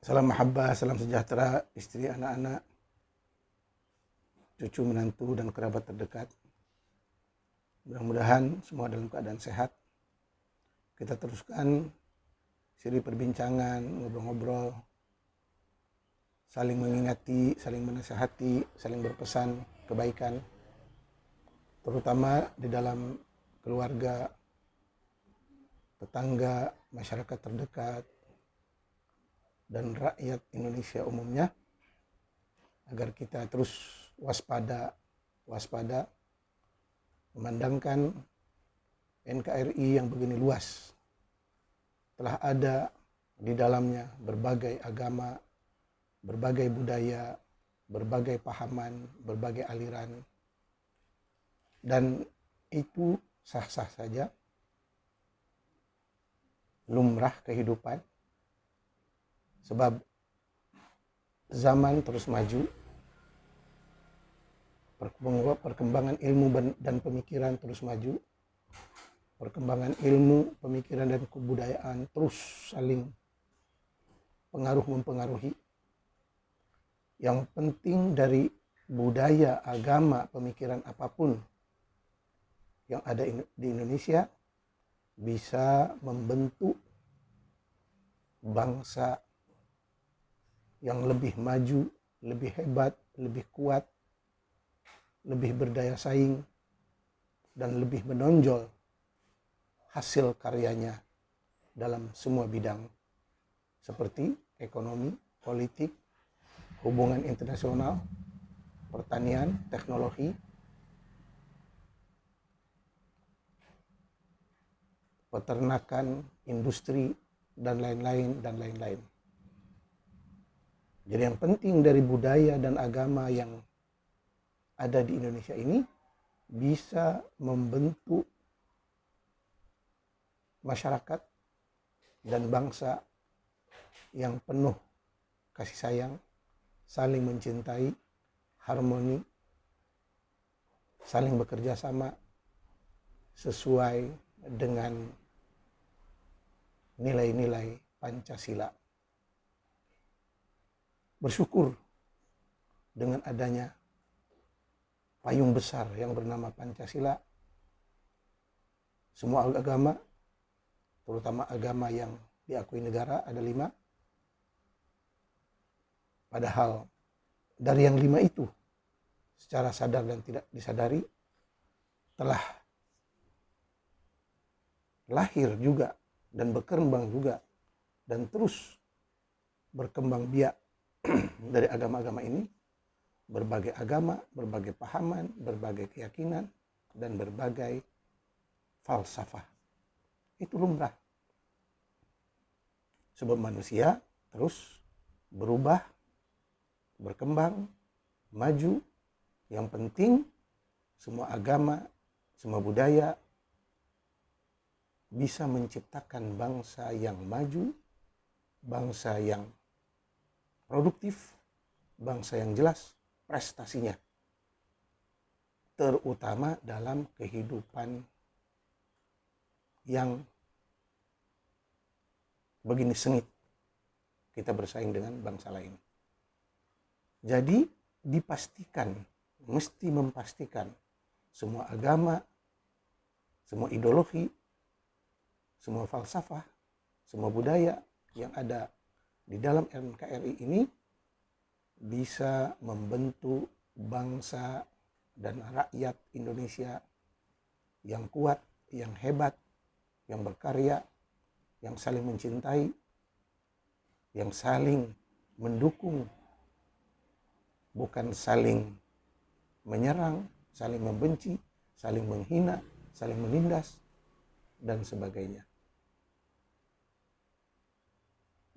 Salam mahabbah, salam sejahtera, istri, anak-anak, cucu, menantu, dan kerabat terdekat. Mudah-mudahan semua dalam keadaan sehat. Kita teruskan seri perbincangan, ngobrol-ngobrol, saling mengingati, saling menasihati, saling berpesan kebaikan, terutama di dalam keluarga, tetangga, masyarakat terdekat, dan rakyat Indonesia umumnya, agar kita terus waspada memandangkan NKRI yang begini luas. Telah ada di dalamnya berbagai agama, berbagai budaya, berbagai pahaman, berbagai aliran, dan itu sah-sah saja, lumrah kehidupan, sebab zaman terus maju, perkembangan ilmu dan pemikiran terus maju, perkembangan ilmu, pemikiran, dan kebudayaan terus saling mempengaruhi. Yang penting dari budaya, agama, pemikiran apapun yang ada di Indonesia bisa membentuk bangsa yang lebih maju, lebih hebat, lebih kuat, lebih berdaya saing, dan lebih menonjol hasil karyanya dalam semua bidang seperti ekonomi, politik, hubungan internasional, pertanian, teknologi, peternakan, industri, dan lain-lain. Jadi yang penting dari budaya dan agama yang ada di Indonesia ini bisa membentuk masyarakat dan bangsa yang penuh kasih sayang, saling mencintai, harmoni, saling bekerja sama sesuai dengan nilai-nilai Pancasila. Bersyukur dengan adanya payung besar yang bernama Pancasila, semua agama, terutama agama yang diakui negara, ada 5. Padahal dari yang 5 itu, secara sadar dan tidak disadari, telah lahir juga dan berkembang juga dan terus berkembang biak dari agama-agama ini, berbagai agama, berbagai pahaman, berbagai keyakinan, dan berbagai falsafah. Itu lumrah. Sebab manusia terus berubah, berkembang, maju. Yang penting semua agama, semua budaya bisa menciptakan bangsa yang maju, bangsa yang produktif, bangsa yang jelas prestasinya, terutama dalam kehidupan yang begini sengit kita bersaing dengan bangsa lain. Jadi mesti memastikan semua agama, semua ideologi, semua falsafah, semua budaya yang ada di dalam NKRI ini bisa membentuk bangsa dan rakyat Indonesia yang kuat, yang hebat, yang berkarya, yang saling mencintai, yang saling mendukung, bukan saling menyerang, saling membenci, saling menghina, saling menindas, dan sebagainya.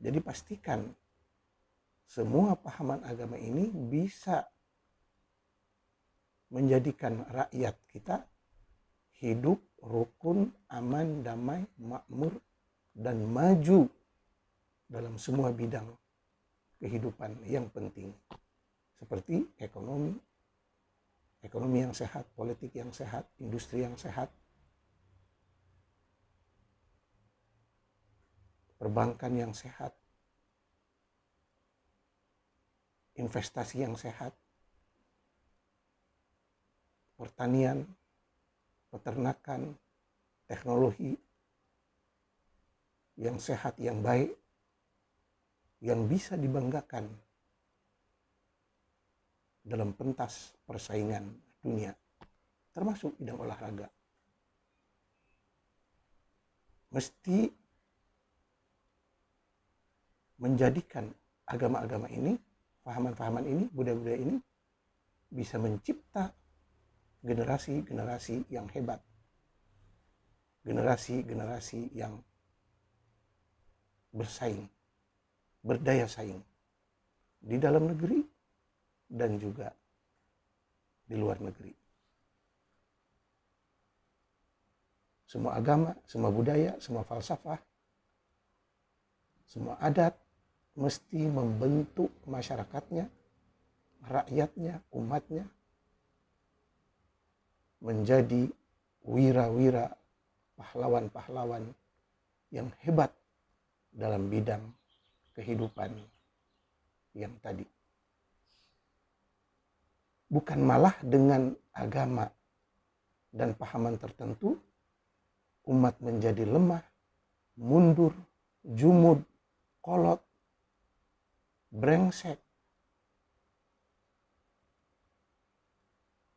Jadi pastikan semua pahaman agama ini bisa menjadikan rakyat kita hidup rukun, aman, damai, makmur, dan maju dalam semua bidang kehidupan yang penting. Seperti ekonomi yang sehat, politik yang sehat, industri yang sehat, perbankan yang sehat, investasi yang sehat, pertanian, peternakan, teknologi yang sehat, yang baik, yang bisa dibanggakan dalam pentas persaingan dunia, termasuk bidang olahraga. Mesti menjadikan agama-agama ini, fahaman-fahaman ini, budaya-budaya ini bisa mencipta generasi-generasi yang hebat, generasi-generasi yang bersaing, berdaya saing di dalam negeri dan juga di luar negeri. Semua agama, semua budaya, semua falsafah, semua adat mesti membentuk masyarakatnya, rakyatnya, umatnya menjadi wira-wira, pahlawan-pahlawan yang hebat dalam bidang kehidupan yang tadi. Bukan malah dengan agama dan pahaman tertentu umat menjadi lemah, mundur, jumud, kolot, brengsek.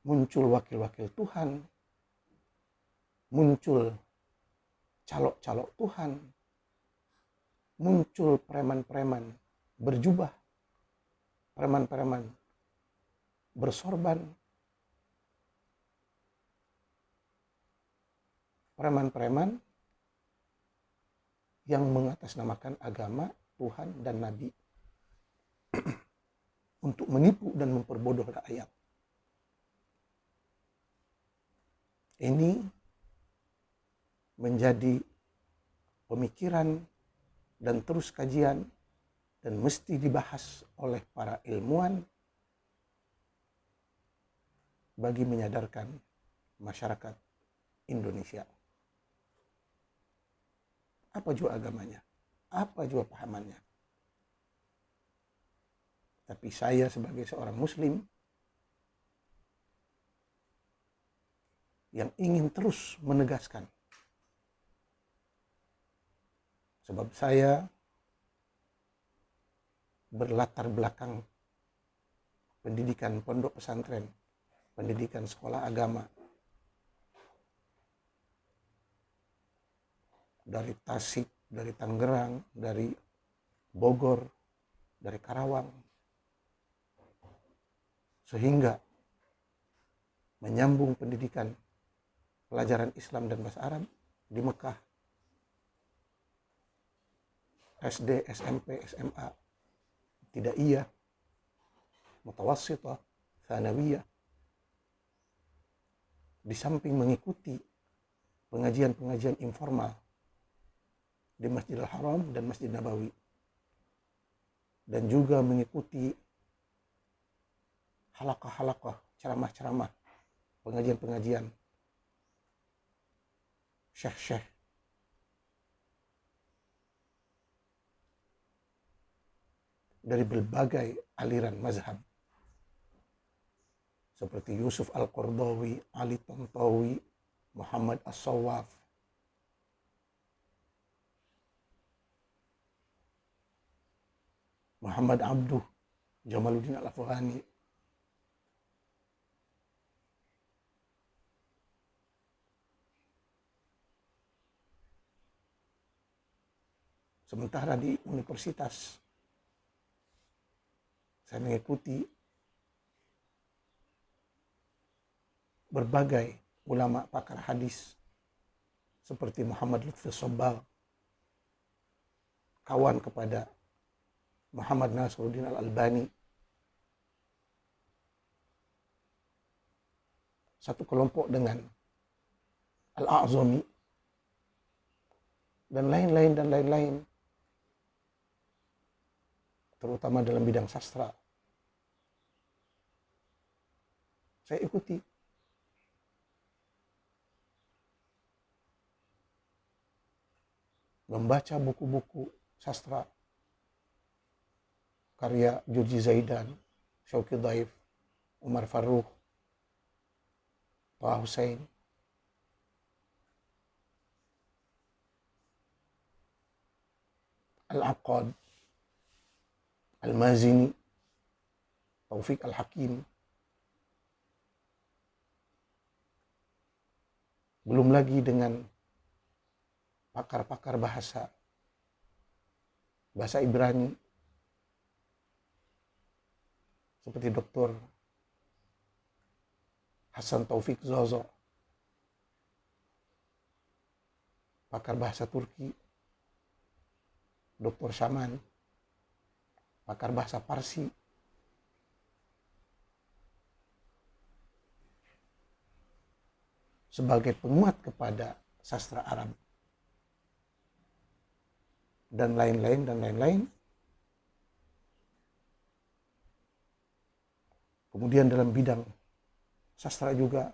Muncul wakil-wakil Tuhan, muncul calok-calok Tuhan, muncul preman-preman berjubah, preman-preman bersorban, preman-preman yang mengatasnamakan agama, Tuhan, dan Nabi untuk menipu dan memperbodoh rakyat. Ini menjadi pemikiran dan terus kajian dan mesti dibahas oleh para ilmuwan bagi menyadarkan masyarakat Indonesia. Apa juga agamanya? Apa juga pahamannya? Tapi saya sebagai seorang muslim yang ingin terus menegaskan, sebab saya berlatar belakang pendidikan pondok pesantren, pendidikan sekolah agama, dari Tasik, dari Tangerang, dari Bogor, dari Karawang, sehingga menyambung pendidikan pelajaran Islam dan bahasa Arab di Mekah, SD, SMP, SMA, Ibtidaiyah, Mutawassithah, Tsanawiyah, di samping mengikuti pengajian-pengajian informal di Masjidil Haram dan Masjid Nabawi, dan juga mengikuti halaqah-halaqah, ceramah-ceramah, pengajian-pengajian syekh-syekh dari berbagai aliran mazhab seperti Yusuf Al-Qardawi, Ali Tantawi, Muhammad As-Sawwaf, Muhammad Abduh, Jamaluddin Al-Afghani, sementara di universitas saya mengikuti berbagai ulama pakar hadis seperti Muhammad Lutfi Sobbagh, kawan kepada Muhammad Nasruddin Al-Albani, satu kelompok dengan Al-A'zami, dan lain-lain, terutama dalam bidang sastra. Saya ikuti. Membaca buku-buku sastra karya Jurji Zaidan, Syauqi Dhaif, Umar Farruq, Taha Hussein, Al-Aqad, Al-Mazini, Taufik Al-Hakim. Belum lagi dengan pakar-pakar bahasa Ibrani seperti Dr. Hasan Taufik Zozo, pakar bahasa Turki, Dr. Shaman, pakar bahasa Parsi, sebagai penguat kepada sastra Arab, dan lain-lain. Kemudian dalam bidang sastra juga,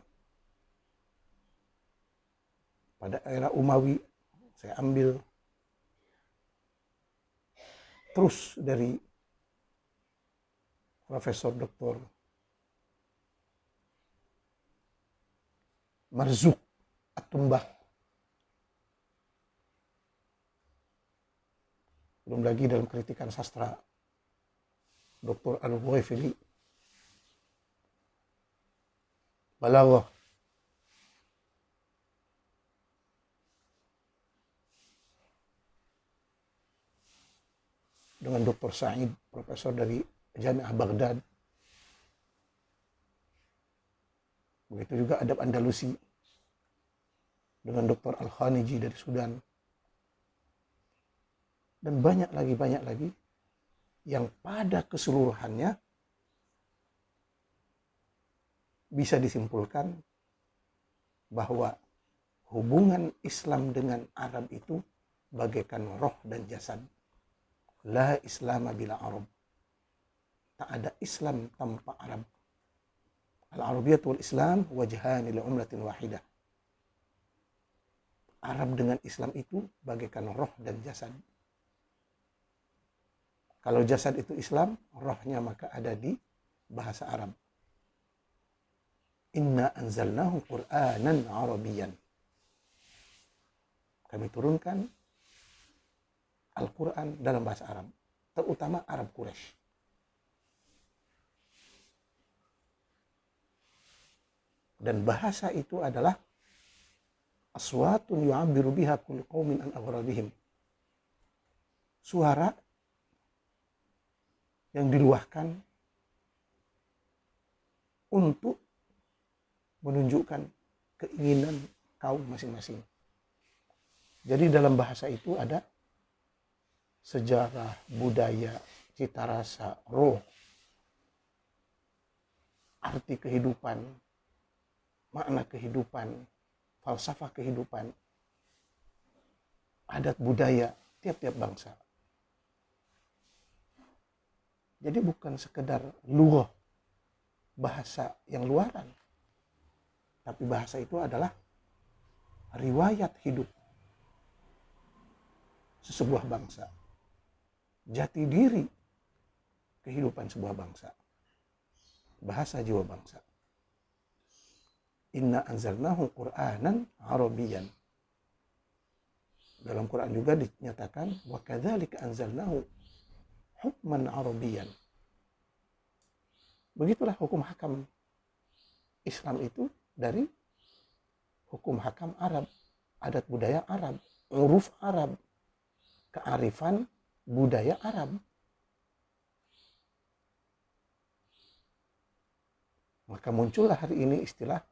pada era Umawi, saya ambil terus dari Profesor Dr. Marzuq At-Tumbah. Belum lagi dalam kritikan sastra Dr. Al-Ghaifili, Balaghah, dengan Dr. Said, profesor dari Jami'ah Baghdad. Begitu juga adab Andalusi dengan Dr. Al-Khaniji dari Sudan. Dan banyak lagi yang pada keseluruhannya bisa disimpulkan bahwa hubungan Islam dengan Arab itu bagaikan roh dan jasad. La Islama bila Arab. Tak ada Islam tanpa Arab. Al-Arabiyyah wal Islam wajhani li umlatin wahidah. Arab dengan Islam itu bagaikan roh dan jasad. Kalau jasad itu Islam, rohnya maka ada di bahasa Arab. Inna anzalnahu Qur'anan Arabiyyan. Kami turunkan Al-Quran dalam bahasa Arab, terutama Arab Quraisy. Dan bahasa itu adalah aswatun yu'abbiru biha kullu qaumin an aghrabihim. Suara yang diluahkan untuk menunjukkan keinginan kaum masing-masing. Jadi dalam bahasa itu ada sejarah, budaya, cita rasa, roh, arti kehidupan, makna kehidupan, falsafah kehidupan, adat budaya tiap-tiap bangsa. Jadi bukan sekedar lughah, bahasa yang luaran, tapi bahasa itu adalah riwayat hidup sebuah bangsa, jati diri kehidupan sebuah bangsa, bahasa jiwa bangsa. Inna anzalnahu Qur'anan Arabiyyan. Dalam Quran juga dinyatakan wa kadzalika anzalnahu hukman Arabiyyan. Begitulah hukum hakam Islam itu dari hukum hakam Arab, adat budaya Arab, uruf Arab, kearifan budaya Arab. Maka muncullah hari ini istilah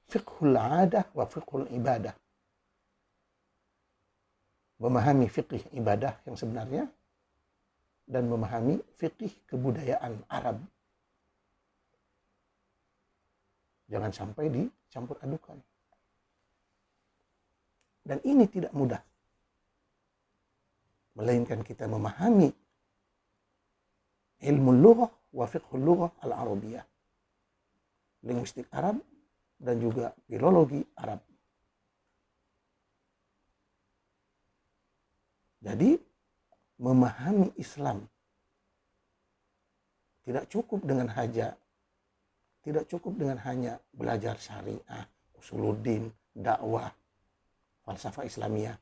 fiqhul adah wa fiqhul ibadah. Memahami fiqih ibadah yang sebenarnya dan memahami fiqih kebudayaan Arab. Jangan sampai dicampur adukan. Dan ini tidak mudah. Melainkan kita memahami ilmu lughah wa fiqhul lughah al-Arabiyyah. Linguistik Arab dan juga filologi Arab. Jadi memahami Islam Tidak cukup dengan tidak cukup dengan hanya belajar syariah, usuluddin, dakwah, falsafah Islamiyah.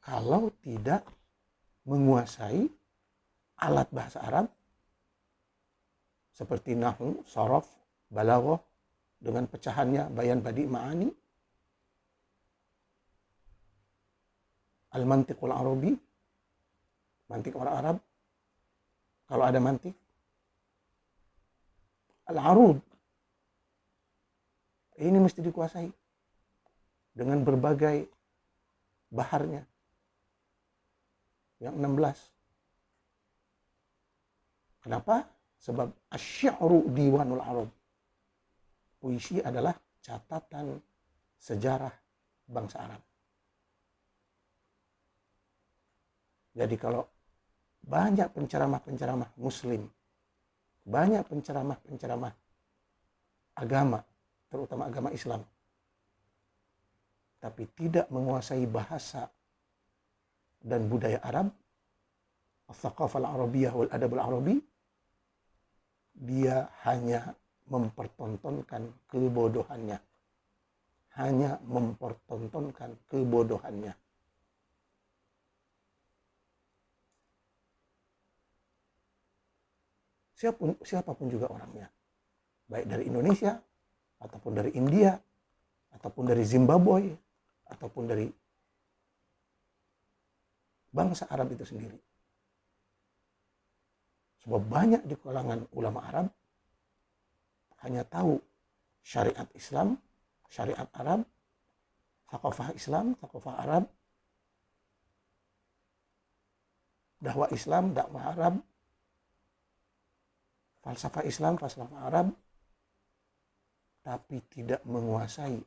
Kalau tidak menguasai alat bahasa Arab seperti nahwu, sharaf, balaghah dengan pecahannya, bayan, badi, ma'ani, al-mantiqul arabi, mantik orang Arab, kalau ada mantik, al-arud, ini mesti dikuasai dengan berbagai baharnya yang 16. Kenapa? Sebab asy-syi'ru diwanul arab. Puisi adalah catatan sejarah bangsa Arab. Jadi kalau banyak penceramah-penceramah muslim, banyak penceramah-penceramah agama, terutama agama Islam, tapi tidak menguasai bahasa dan budaya Arab, al-thaqafah al-arabiyah wal adab al-arabi, dia hanya mempertontonkan kebodohannya. Hanya mempertontonkan kebodohannya. Siapapun juga orangnya. Baik dari Indonesia, ataupun dari India, ataupun dari Zimbabwe, ataupun dari bangsa Arab itu sendiri. Sebab banyak di kalangan ulama Arab hanya tahu syariat Islam, syariat Arab, thaqafah Islam, thaqafah Arab, dakwah Islam, dakwah Arab, falsafah Islam, falsafah Arab, tapi tidak menguasai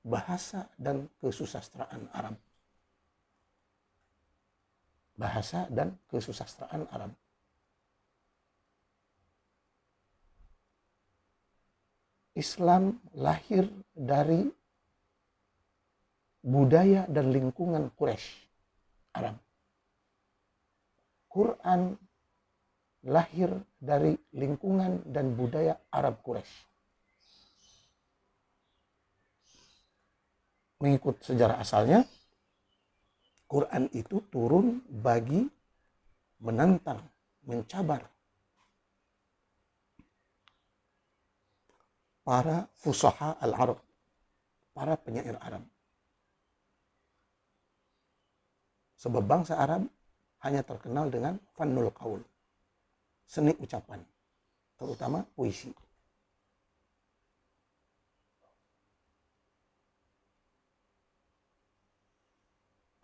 bahasa dan kesusastraan Arab. Bahasa dan kesusastraan Arab. Islam lahir dari budaya dan lingkungan Quraisy Arab. Quran lahir dari lingkungan dan budaya Arab Quraisy. Mengikut sejarah asalnya, Quran itu turun bagi menantang, mencabar para fusaha al-Arab, para penyair Arab. Sebab bangsa Arab hanya terkenal dengan fannul qaul, seni ucapan, terutama puisi.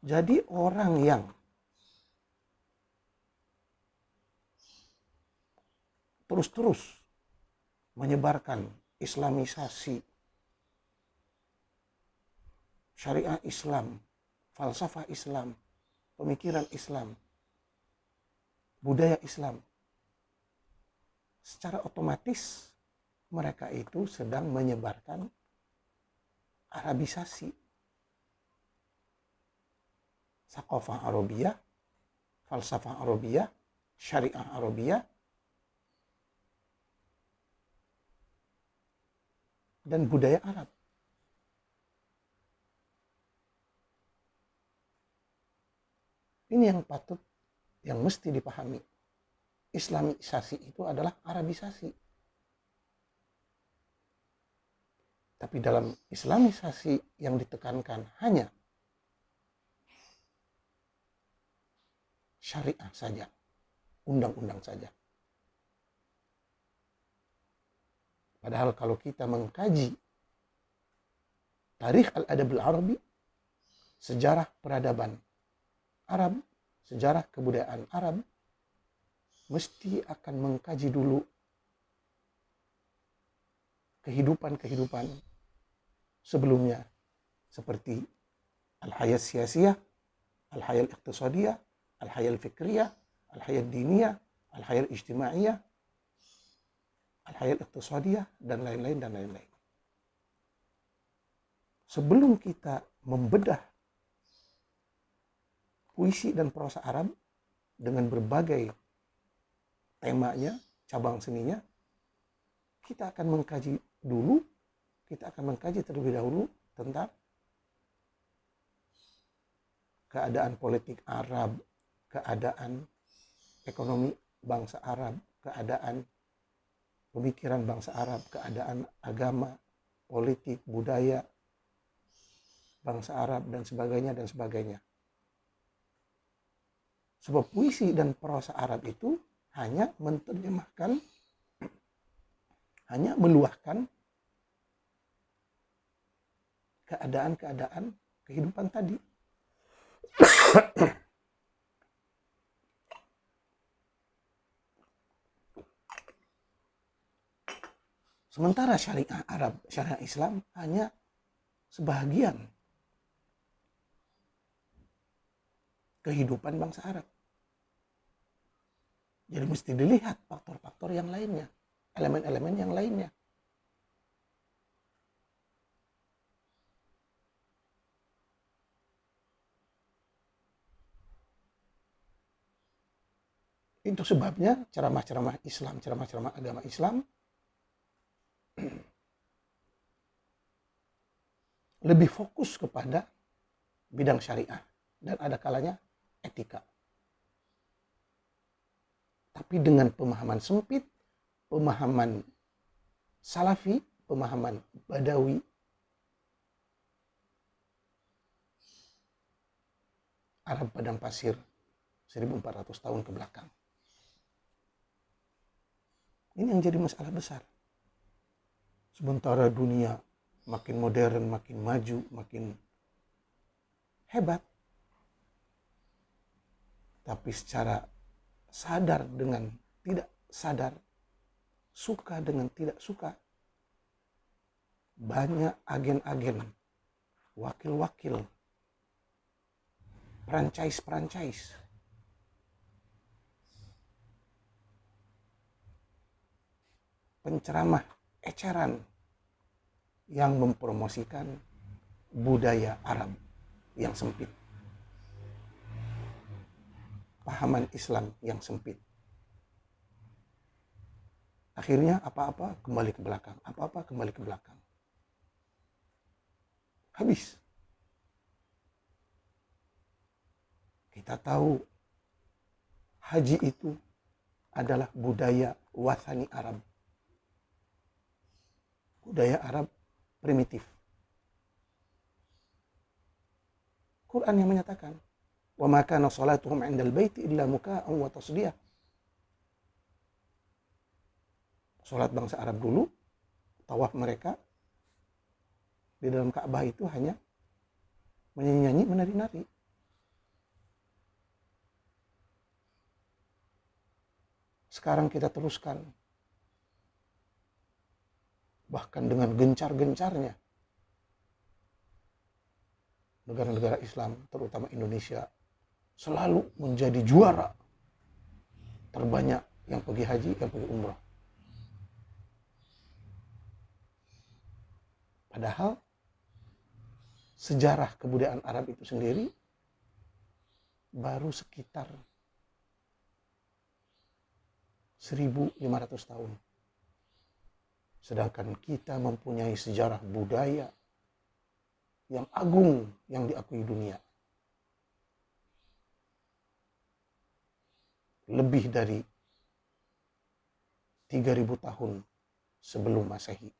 Jadi orang yang terus-terus menyebarkan Islamisasi, syariah Islam, falsafah Islam, pemikiran Islam, budaya Islam, secara otomatis mereka itu sedang menyebarkan Arabisasi, thaqafah Arabiyah, falsafah Arabiyah, syariah Arabiyah, dan budaya Arab. Ini yang patut, yang mesti dipahami. Islamisasi itu adalah Arabisasi. Tapi dalam Islamisasi yang ditekankan hanya syariah saja, undang-undang saja. Padahal kalau kita mengkaji tarikh al-adab al-arabi, sejarah peradaban Arab, sejarah kebudayaan Arab, mesti akan mengkaji dulu kehidupan-kehidupan sebelumnya, seperti al-hayat siyasiyah, al-hayat iqtisadiyah, al-hayat fikriyah, al-hayat diniyah, al-hayat ijtimaiyah, al-hayat iqtisadiyah, dan lain-lain dan lain-lain. Sebelum kita membedah puisi dan prosa Arab dengan berbagai temanya, cabang seninya, kita akan mengkaji terlebih dahulu tentang keadaan politik Arab, keadaan ekonomi bangsa Arab, keadaan pemikiran bangsa Arab, keadaan agama, politik, budaya bangsa Arab, dan sebagainya, dan sebagainya. Sebab puisi dan prosa Arab itu hanya menerjemahkan, hanya meluahkan keadaan-keadaan kehidupan tadi. Sementara syariah Arab, syariah Islam hanya sebahagian kehidupan bangsa Arab. Jadi mesti dilihat faktor-faktor yang lainnya, elemen-elemen yang lainnya. Itu sebabnya ceramah-ceramah Islam, ceramah-ceramah agama Islam lebih fokus kepada bidang syariah dan ada kalanya etika. Tapi dengan pemahaman sempit, pemahaman salafi, pemahaman badawi, Arab padang pasir 1400 tahun ke belakang. Ini yang jadi masalah besar. Sementara dunia makin modern, makin maju, makin hebat. Tapi secara sadar dengan tidak sadar, suka dengan tidak suka, banyak agen-agen, wakil-wakil, franchise, penceramah eceran yang mempromosikan budaya Arab yang sempit, pahaman Islam yang sempit. Akhirnya apa-apa kembali ke belakang, apa-apa kembali ke belakang. Habis. Kita tahu haji itu adalah budaya wathani Arab. Budaya Arab primitif. Quran yang menyatakan, wa ma kana salatuhum 'indal baiti illa muka'an wa tasdiyah. Salat bangsa Arab dulu, tawaf mereka di dalam Ka'bah itu hanya menyanyi-nyanyi, menari-nari. Sekarang kita teruskan, bahkan dengan gencar-gencarnya negara-negara Islam, terutama Indonesia, selalu menjadi juara terbanyak yang pergi haji, yang pergi umrah. Padahal sejarah kebudayaan Arab itu sendiri baru sekitar 1500 tahun. Sedangkan kita mempunyai sejarah budaya yang agung yang diakui dunia. Lebih dari 3000 tahun sebelum Masehi.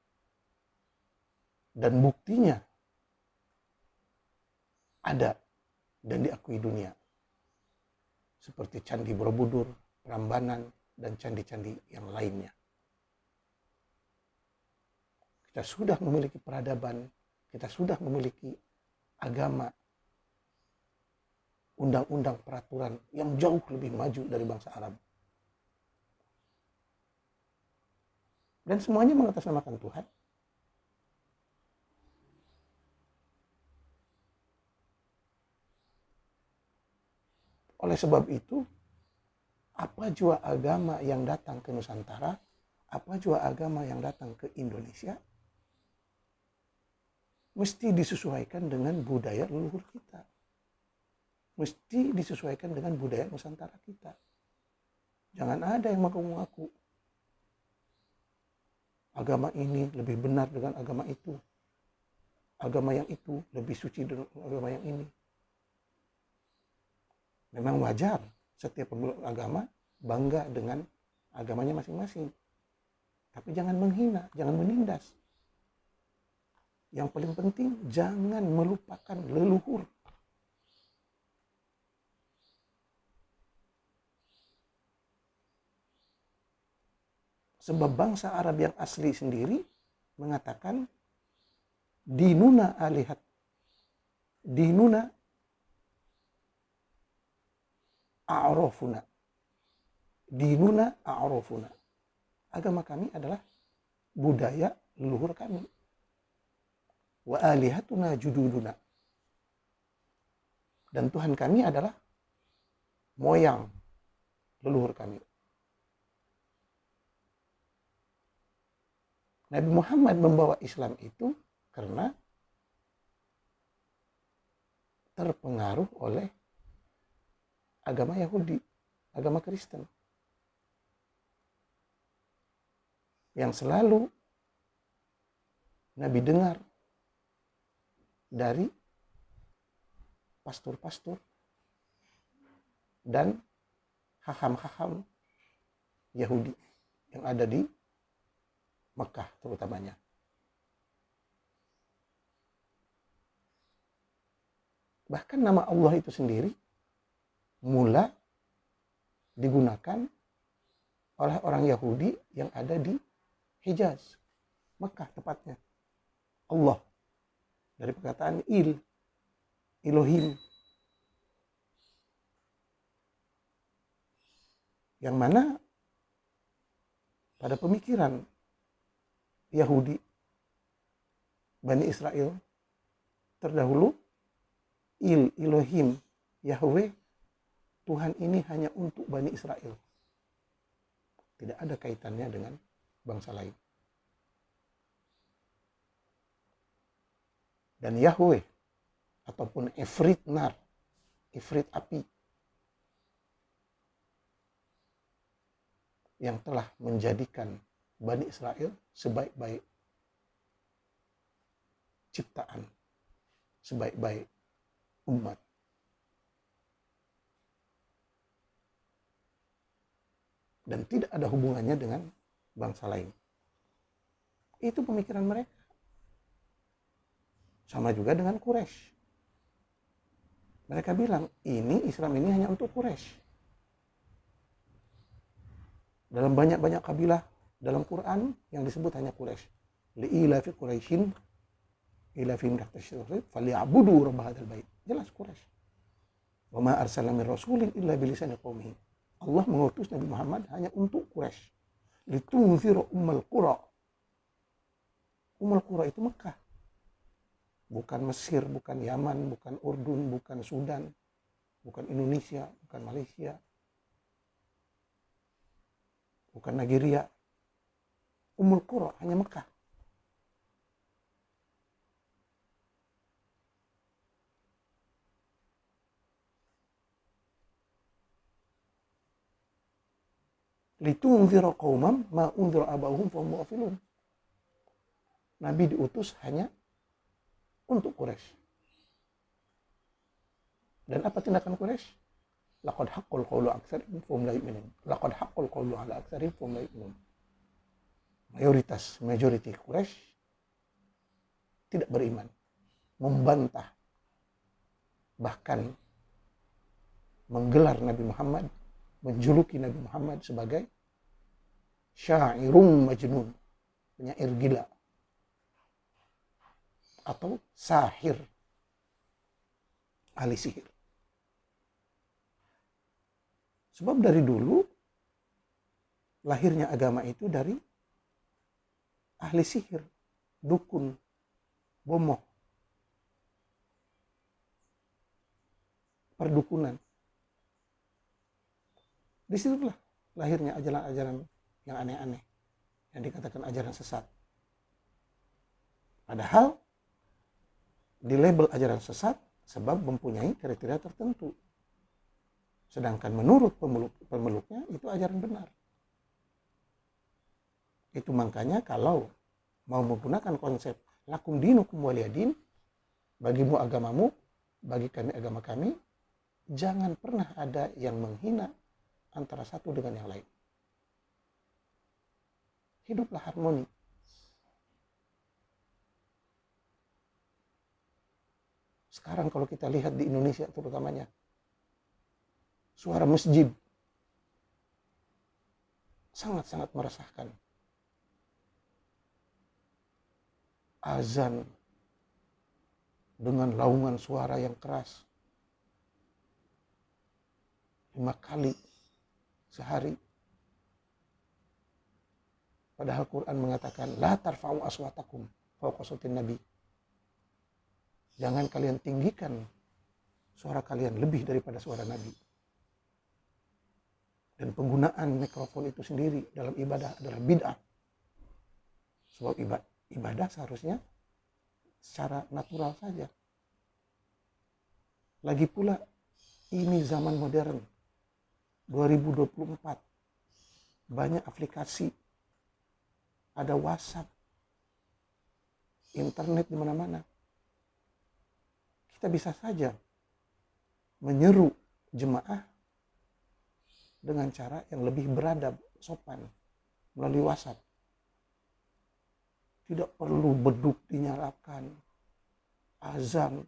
Dan buktinya ada dan diakui dunia. Seperti Candi Borobudur, Prambanan, dan candi-candi yang lainnya. Kita sudah memiliki peradaban, kita sudah memiliki agama, undang-undang peraturan yang jauh lebih maju dari bangsa Arab. Dan semuanya mengatasnamakan Tuhan. Oleh sebab itu, apa jua agama yang datang ke Nusantara, apa jua agama yang datang ke Indonesia, mesti disesuaikan dengan budaya leluhur kita. mesti disesuaikan dengan budaya Nusantara kita. Jangan ada yang mengaku-ngaku agama ini lebih benar dengan agama itu. Agama yang itu lebih suci dengan agama yang ini. Memang wajar setiap pemeluk agama bangga dengan agamanya masing-masing. Tapi jangan menghina, jangan menindas. Yang paling penting, jangan melupakan leluhur. Sebab bangsa Arab yang asli sendiri mengatakan dinuna alihat, dinuna a'rafuna, dinuna a'rafuna. Agama kami adalah budaya leluhur kami. Wa alihatuna jududuna. Dan Tuhan kami adalah moyang leluhur kami. Nabi Muhammad membawa Islam itu karena terpengaruh oleh agama Yahudi, agama Kristen. Yang selalu Nabi dengar dari pastor-pastor dan haham-haham Yahudi yang ada di Mekah terutamanya. Bahkan nama Allah itu sendiri mula digunakan oleh orang Yahudi yang ada di Hijaz, Mekah tepatnya. Allah dari perkataan Elohim, yang mana pada pemikiran Yahudi Bani Israel terdahulu Elohim, Yahweh, Tuhan ini hanya untuk Bani Israel, tidak ada kaitannya dengan bangsa lain. Dan Yahweh ataupun Ifrit nar, Ifrit api, yang telah menjadikan Bani Israel sebaik-baik ciptaan, sebaik-baik umat. Dan tidak ada hubungannya dengan bangsa lain. Itu pemikiran mereka. Sama juga dengan Quraisy. Mereka bilang, Islam ini hanya untuk Quraisy. Dalam banyak-banyak kabilah dalam Quran yang disebut hanya Quraisy. Li'ilafi Quraisyin ilafihim rahtasyirif falyabudu rabb hadzal bait. Jelas Quraisy. Wa ma arsalna min rasulin illa bilisani qaumihi. Allah mengutus Nabi Muhammad hanya untuk Quraisy. Litunzira ummal qura. Ummul qura itu Mekah. Bukan Mesir, bukan Yaman, bukan Urdun, bukan Sudan, bukan Indonesia, bukan Malaysia, bukan Nigeria. Ummul Qura hanya Mekah. Litunzira qaumam ma unzira abahum fa hum ghafilun. Nabi diutus hanya untuk Quraisy. Dan apa tindakan Quraisy? Laqad haqqal qawlu aktsarihim fa hum la yu'minun. Laqad haqqal qawlu ala aktsarihim fa hum la yu'minun. Majority Quraisy tidak beriman, membantah, bahkan menggelar Nabi Muhammad, menjuluki Nabi Muhammad sebagai sya'irum majnun, penyair gila, atau sahir, ahli sihir. Sebab dari dulu lahirnya agama itu dari ahli sihir, dukun, bomoh, perdukunan. Disitulah lahirnya ajaran-ajaran yang aneh-aneh, yang dikatakan ajaran sesat. Padahal di label ajaran sesat sebab mempunyai kriteria tertentu. Sedangkan menurut pemeluknya itu ajaran benar. Itu makanya kalau mau menggunakan konsep lakum dinukum waliyadin, bagimu agamamu, bagi kami agama kami, jangan pernah ada yang menghina antara satu dengan yang lain. Hiduplah harmoni. Sekarang kalau kita lihat di Indonesia terutamanya, suara masjid sangat-sangat meresahkan. Azan dengan laungan suara yang keras 5 kali sehari. Padahal Quran mengatakan la tarfa'u aswatakum fawqa sautin nabi. Jangan kalian tinggikan suara kalian lebih daripada suara Nabi. Dan penggunaan mikrofon itu sendiri dalam ibadah adalah bid'ah. Sebab ibadah seharusnya secara natural saja. Lagi pula ini zaman modern 2024. Banyak aplikasi, ada WhatsApp, internet di mana-mana. Kita bisa saja menyeru jemaah dengan cara yang lebih beradab, sopan, melalui WhatsApp. Tidak perlu beduk dinyalakan, azan,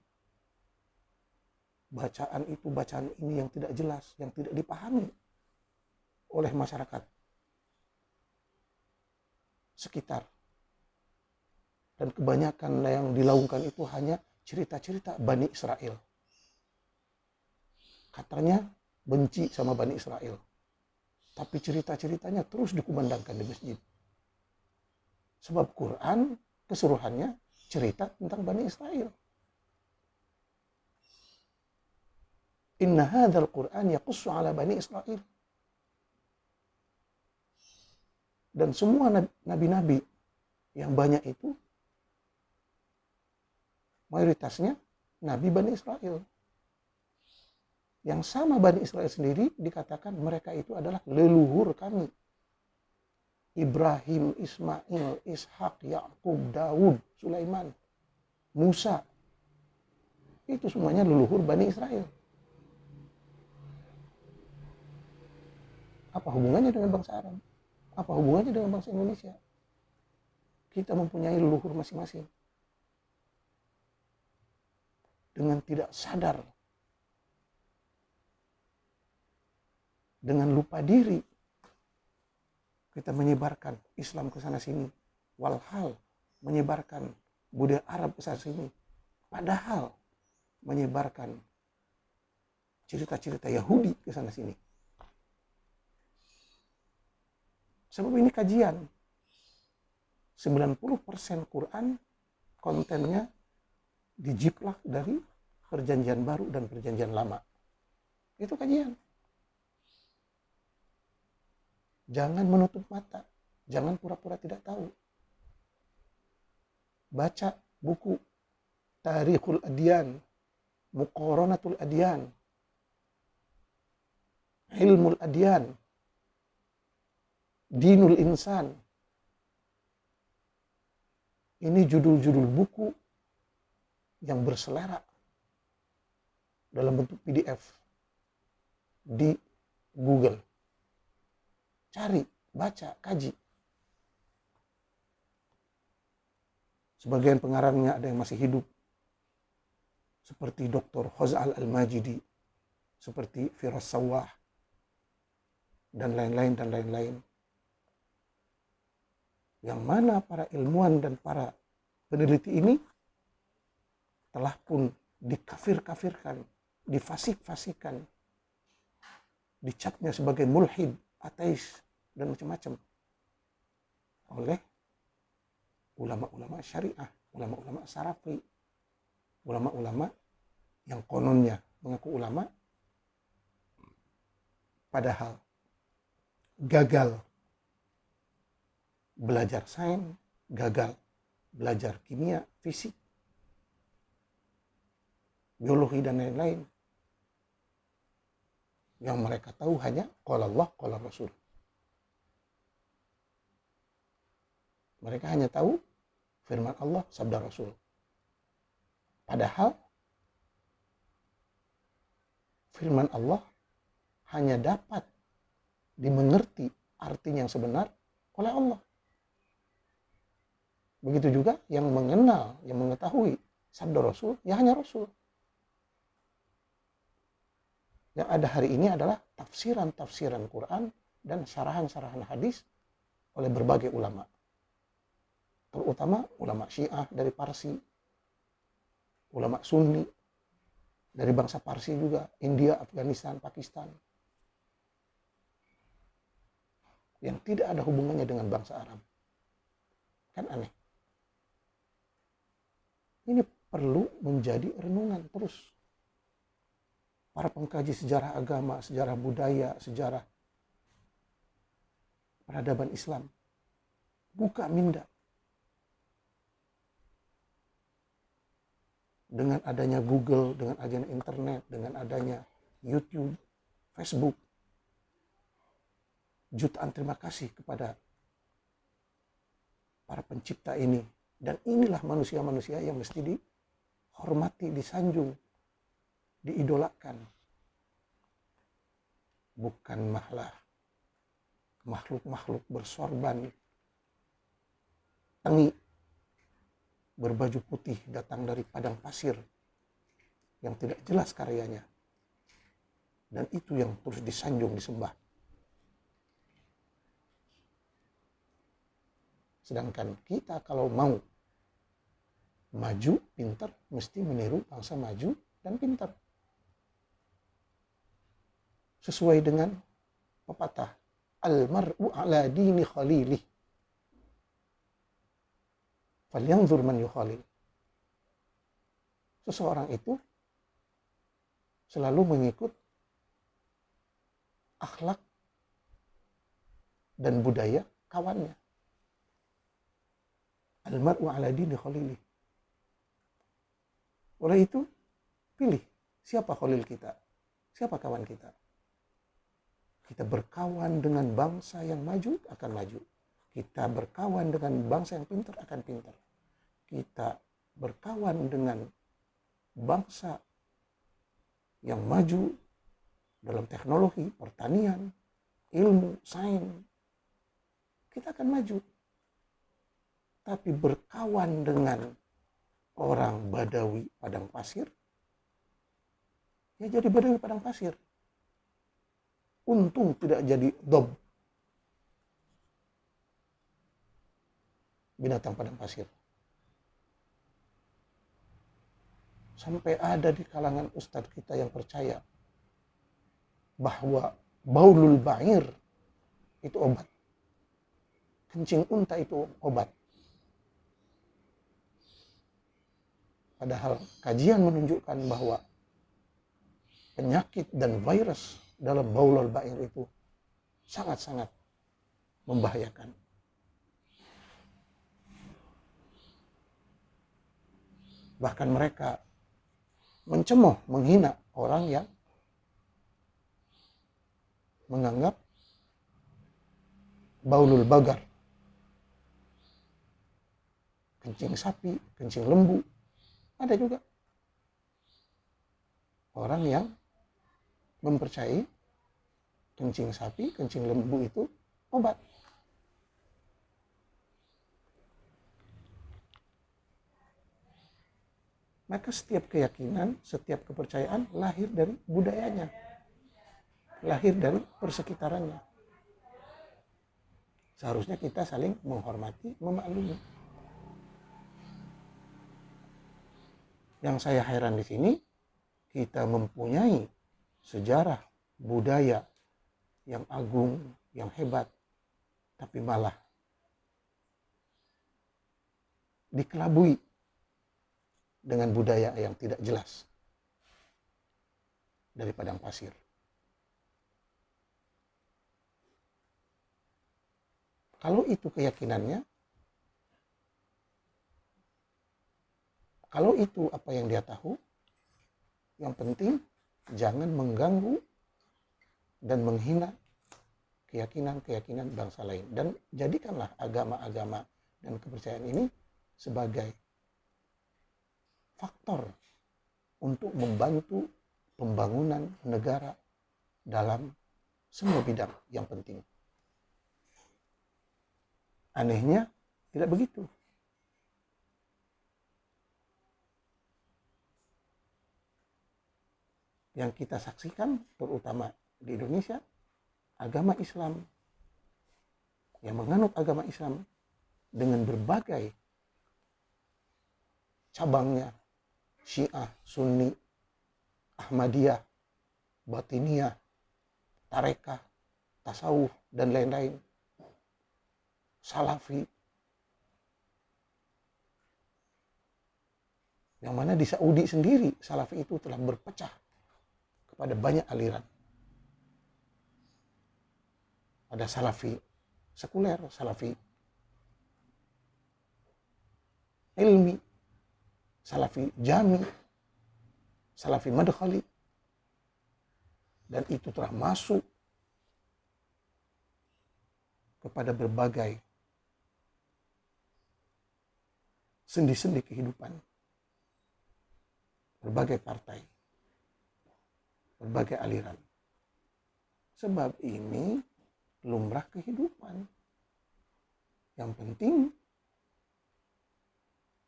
bacaan itu, bacaan ini yang tidak jelas, yang tidak dipahami oleh masyarakat sekitar. Dan kebanyakan yang dilakukan itu hanya cerita-cerita Bani Israel. Katanya benci sama Bani Israel. Tapi cerita-ceritanya terus dikumandangkan di masjid. Sebab Quran keseluruhannya cerita tentang Bani Israel. Inna hadzal Quran yaqussu ala Bani Israel. Dan semua nabi-nabi yang banyak itu mayoritasnya Nabi Bani Israel. Yang sama Bani Israel sendiri dikatakan mereka itu adalah leluhur kami. Ibrahim, Ismail, Ishak, Yakub, Daud, Sulaiman, Musa. Itu semuanya leluhur Bani Israel. Apa hubungannya dengan bangsa Arab? Apa hubungannya dengan bangsa Indonesia? Kita mempunyai leluhur masing-masing. Dengan tidak sadar, dengan lupa diri, kita menyebarkan Islam ke sana sini, walhal menyebarkan budaya Arab ke sana sini, padahal menyebarkan cerita-cerita Yahudi ke sana sini. Sebab ini kajian, 90% Quran kontennya dijiplak dari perjanjian baru dan perjanjian lama. Itu kajian. Jangan menutup mata. Jangan pura-pura tidak tahu. Baca buku Tarikhul Adyan, Muqaranatul Adyan, Ilmul Adyan, Dinul Insan. Ini judul-judul buku yang berselera dalam bentuk PDF di Google. Cari, baca, kaji. Sebagian pengarangnya ada yang masih hidup, seperti Dr. Khoz'al Al-Majidi, seperti Firas Sawah, dan lain-lain. Yang mana para ilmuwan dan para peneliti ini telah pun dikafir-kafirkan, difasik-fasikan, dicapnya sebagai mulhid, ateis, dan macam-macam oleh ulama-ulama syariah, ulama-ulama salafi, ulama-ulama yang kononnya mengaku ulama, padahal gagal belajar sains, gagal belajar kimia, fisik, biologi, dan lain-lain. Yang mereka tahu hanya qala Allah, qala Rasul. Mereka hanya tahu firman Allah, sabda Rasul. Padahal firman Allah hanya dapat dimengerti artinya yang sebenar oleh Allah. Begitu juga yang mengenal, yang mengetahui sabda Rasul, ya hanya Rasul. Yang ada hari ini adalah tafsiran-tafsiran Quran dan syarahan-syarahan hadis oleh berbagai ulama. Terutama ulama Syiah dari Parsi, ulama Sunni dari bangsa Parsi juga, India, Afghanistan, Pakistan. Yang tidak ada hubungannya dengan bangsa Arab. Kan aneh. Ini perlu menjadi renungan terus. Para pengkaji sejarah agama, sejarah budaya, sejarah peradaban Islam. Buka minda. Dengan adanya Google, dengan adanya internet, dengan adanya YouTube, Facebook. Jutaan terima kasih kepada para pencipta ini. Dan inilah manusia-manusia yang mesti dihormati, disanjung, diidolakan. Bukan malah makhluk-makhluk bersorban, tengi, berbaju putih datang dari padang pasir yang tidak jelas karyanya. Dan itu yang terus disanjung, disembah. Sedangkan kita kalau mau maju, pintar, mesti meniru bangsa maju dan pintar. Sesuai dengan pepatah, al-mar'u ala dini khalilih. Falyanzur man yukhalil. Seseorang itu selalu mengikut akhlak dan budaya kawannya. Al-mar'u ala dini khalilih. Oleh itu, pilih siapa khalil kita, siapa kawan kita. Kita berkawan dengan bangsa yang maju, akan maju. Kita berkawan dengan bangsa yang pintar, akan pintar. Kita berkawan dengan bangsa yang maju dalam teknologi, pertanian, ilmu, sains. Kita akan maju. Tapi berkawan dengan orang Badawi padang pasir, ya jadi Badawi padang pasir. Untung tidak jadi dob, binatang padang pasir. Sampai ada di kalangan ustadz kita yang percaya bahwa baulul ba'ir itu obat. Kencing unta itu obat. Padahal kajian menunjukkan bahwa penyakit dan virus dalam baulul ba'ir itu sangat-sangat membahayakan. Bahkan mereka mencemooh, menghina orang yang menganggap baulul bagar, kencing sapi, kencing lembu. Ada juga orang yang mempercayai kencing sapi, kencing lembu itu obat. Maka setiap keyakinan, setiap kepercayaan lahir dari budayanya, lahir dari persekitarannya. Seharusnya kita saling menghormati, memaklumi. Yang saya heran di sini, kita mempunyai sejarah budaya yang agung, yang hebat, tapi malah dikelabui dengan budaya yang tidak jelas dari padang pasir. Kalau itu keyakinannya, kalau itu apa yang dia tahu, yang penting jangan mengganggu dan menghina keyakinan-keyakinan bangsa lain. Dan jadikanlah agama-agama dan kepercayaan ini sebagai faktor untuk membantu pembangunan negara dalam semua bidang yang penting. Anehnya tidak begitu. Yang kita saksikan terutama di Indonesia, agama Islam yang menganut agama Islam dengan berbagai cabangnya, Syiah, Sunni, Ahmadiyah, Batiniyah, Tarekah, Tasawuf, dan lain-lain, Salafi, yang mana di Saudi sendiri Salafi itu telah berpecah kepada banyak aliran. Ada Salafi sekuler, Salafi ilmi, Salafi jami, Salafi madkhali, dan itu telah masuk kepada berbagai sendi-sendi kehidupan, berbagai partai, berbagai aliran. Sebab ini lumrah kehidupan. Yang penting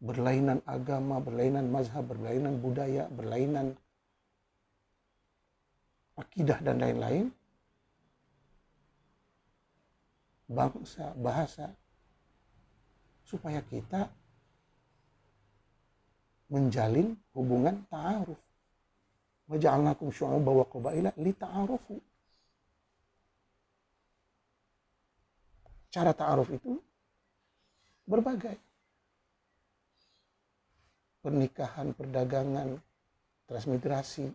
berlainan agama, berlainan mazhab, berlainan budaya, berlainan akidah dan lain-lain, bangsa, bahasa, supaya kita menjalin hubungan ta'aruf. Wa ja'alnakum syu'uban wa qabaila lita'arufu. Cara ta'aruf itu berbagai. Pernikahan, perdagangan, transmigrasi,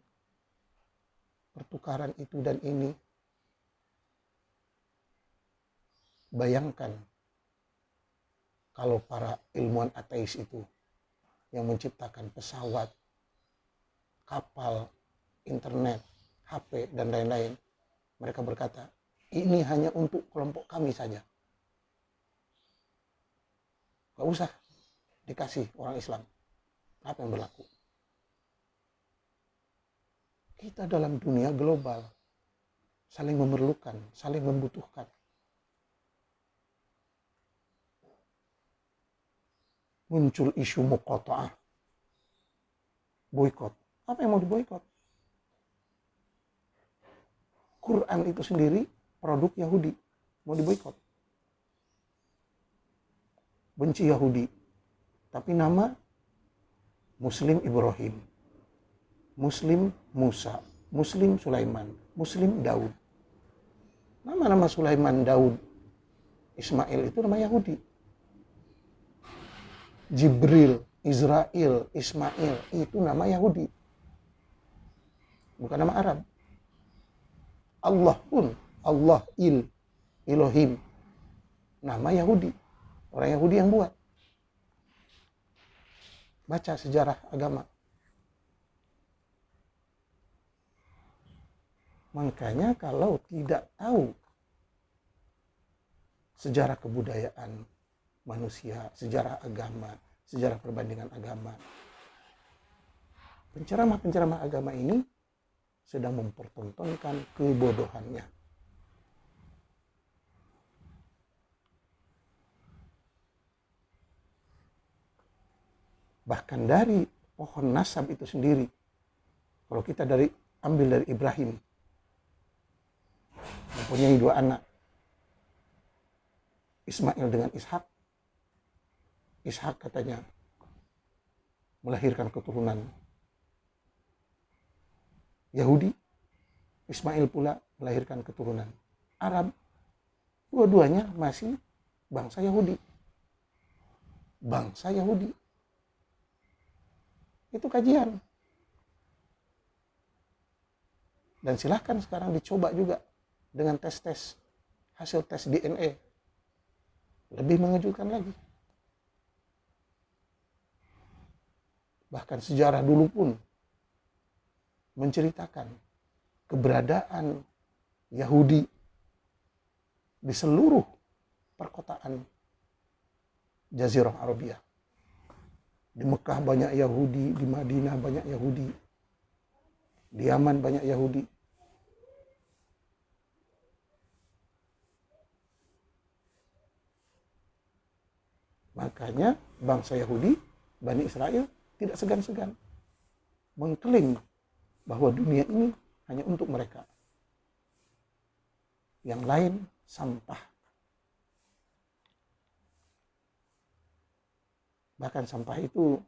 pertukaran itu dan ini. Bayangkan kalau para ilmuwan ateis itu yang menciptakan pesawat, kapal, internet, HP, dan lain-lain. Mereka berkata, ini hanya untuk kelompok kami saja. Gak usah dikasih orang Islam. Apa yang berlaku? Kita dalam dunia global saling memerlukan, saling membutuhkan. Muncul isu muqata'ah, boikot. Apa yang mau diboikot? Quran itu sendiri produk Yahudi, mau diboikot. Benci Yahudi, tapi nama Muslim Ibrahim, Muslim Musa, Muslim Sulaiman, Muslim Daud. Nama-nama Sulaiman, Daud, Ismail itu nama Yahudi. Jibril, Israel, Ismail itu nama Yahudi, bukan nama Arab. Allah pun, Allah, Elohim, nama Yahudi, orang Yahudi yang buat. Baca sejarah agama. Makanya kalau tidak tahu sejarah kebudayaan manusia, sejarah agama, sejarah perbandingan agama, penceramah-penceramah agama ini sedang mempertontonkan kebodohannya. Bahkan dari pohon nasab itu sendiri, kalau kita ambil dari Ibrahim, mempunyai 2 anak, Ismail dengan Ishak. Ishak katanya melahirkan keturunan Yahudi, Ismail pula melahirkan keturunan Arab. Dua-duanya masih bangsa Yahudi. Bangsa Yahudi. Itu kajian. Dan silahkan sekarang dicoba juga dengan tes-tes, hasil tes DNA. Lebih mengejutkan lagi. Bahkan sejarah dulu pun menceritakan keberadaan Yahudi di seluruh perkotaan Jazirah Arabia. Di Mekah banyak Yahudi, di Madinah banyak Yahudi, di Yaman banyak Yahudi. Makanya bangsa Yahudi, Bani Israel, tidak segan-segan mengklaim bahwa dunia ini hanya untuk mereka. Yang lain sampah. Bahkan sampah itu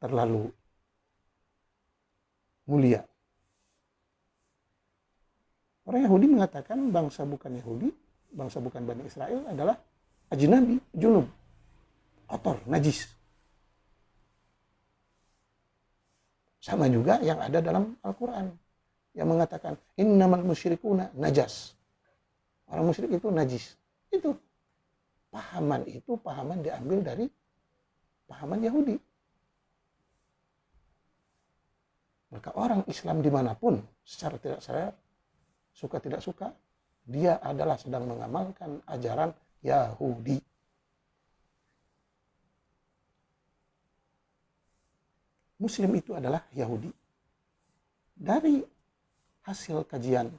terlalu mulia. Orang Yahudi mengatakan bangsa bukan Yahudi, bangsa bukan Bani Israel adalah ajnabi, junub, kotor, najis. Sama juga yang ada dalam Al-Quran yang mengatakan innamal musyrikuna najas. Orang musyrik itu najis. Itu pahaman diambil dari pahaman Yahudi. Maka orang Islam dimanapun secara tidak sadar, suka tidak suka, dia adalah sedang mengamalkan ajaran Yahudi. Muslim itu adalah Yahudi. Dari hasil kajian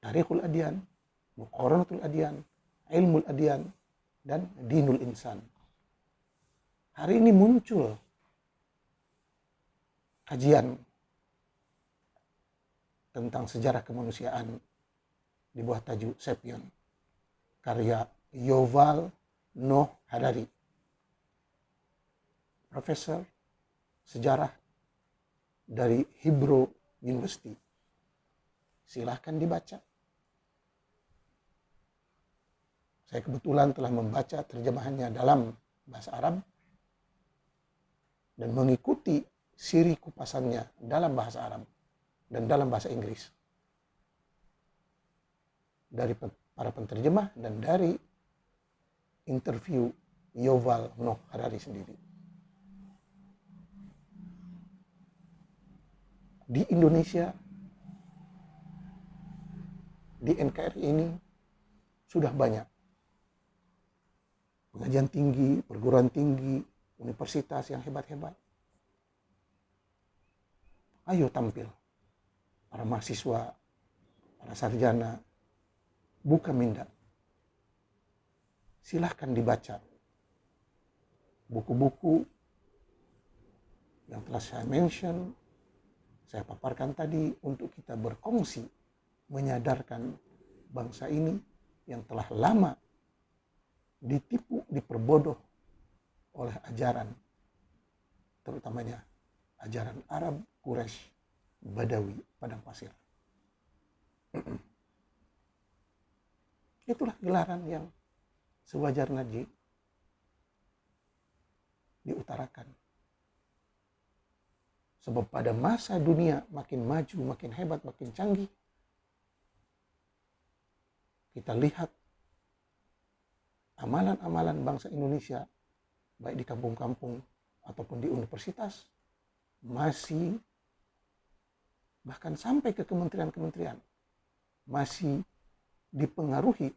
Tarikhul Adyan, Muqaranatul Adyan, Ilmul Adyan, dan Dinul Insan. Hari ini muncul kajian tentang sejarah kemanusiaan di bawah tajuk Sapiens, karya Yuval Noah Harari, profesor sejarah dari Hebrew University. Silahkan dibaca. Saya kebetulan telah membaca terjemahannya dalam bahasa Arab dan mengikuti siri kupasannya dalam bahasa Arab dan dalam bahasa Inggris dari para penterjemah dan dari interview Yuval Noah Harari sendiri. Di Indonesia, di NKRI ini sudah banyak pengajian tinggi, perguruan tinggi, universitas yang hebat-hebat. Ayo tampil, para mahasiswa, para sarjana, buka minda. Silahkan dibaca buku-buku yang telah saya mention, saya paparkan tadi untuk kita berkongsi, menyadarkan bangsa ini yang telah lama ditipu, diperbodoh oleh ajaran, terutamanya ajaran Arab, Quraisy, Badawi, Padang Pasir. Itulah gelaran yang sewajarnya diutarakan. Sebab pada masa dunia makin maju, makin hebat, makin canggih, kita lihat amalan-amalan bangsa Indonesia, baik di kampung-kampung ataupun di universitas, masih bahkan sampai ke kementerian-kementerian, masih dipengaruhi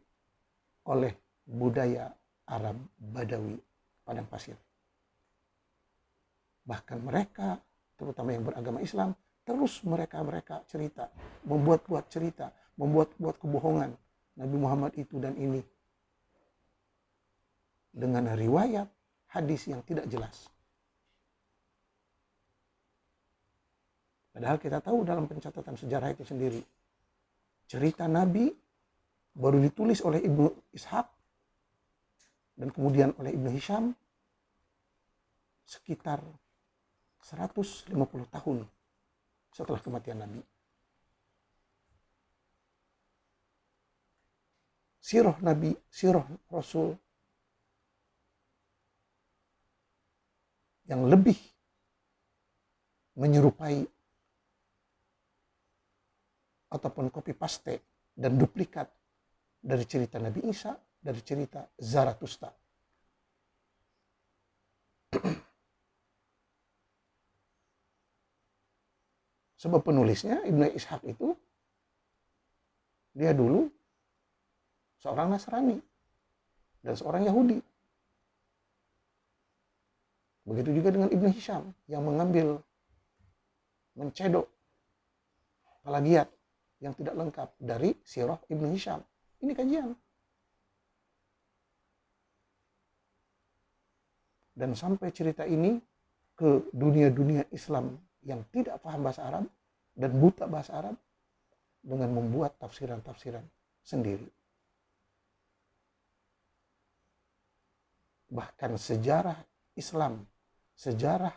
oleh budaya Arab, Badawi, Padang Pasir. Bahkan mereka, terutama yang beragama Islam, terus mereka cerita, membuat-buat cerita, membuat-buat kebohongan Nabi Muhammad itu dan ini, dengan riwayat hadis yang tidak jelas. Padahal kita tahu dalam pencatatan sejarah itu sendiri, cerita Nabi baru ditulis oleh Ibnu Ishaq dan kemudian oleh Ibnu Hisham sekitar 150 tahun setelah kematian Nabi. Sirah Nabi, sirah Rasul yang lebih menyerupai ataupun copy paste dan duplikat dari cerita Nabi Isa, dari cerita Zarathustra. Sebab penulisnya Ibnu Ishaq itu Dia dulu seorang Nasrani dan seorang Yahudi. Begitu juga dengan Ibnu Hisham yang mencedok plagiat yang tidak lengkap dari sirah Ibnu Hisham. Ini kajian. Dan sampai cerita ini ke dunia-dunia Islam yang tidak paham bahasa Arab dan buta bahasa Arab dengan membuat tafsiran-tafsiran sendiri. Bahkan sejarah Islam, sejarah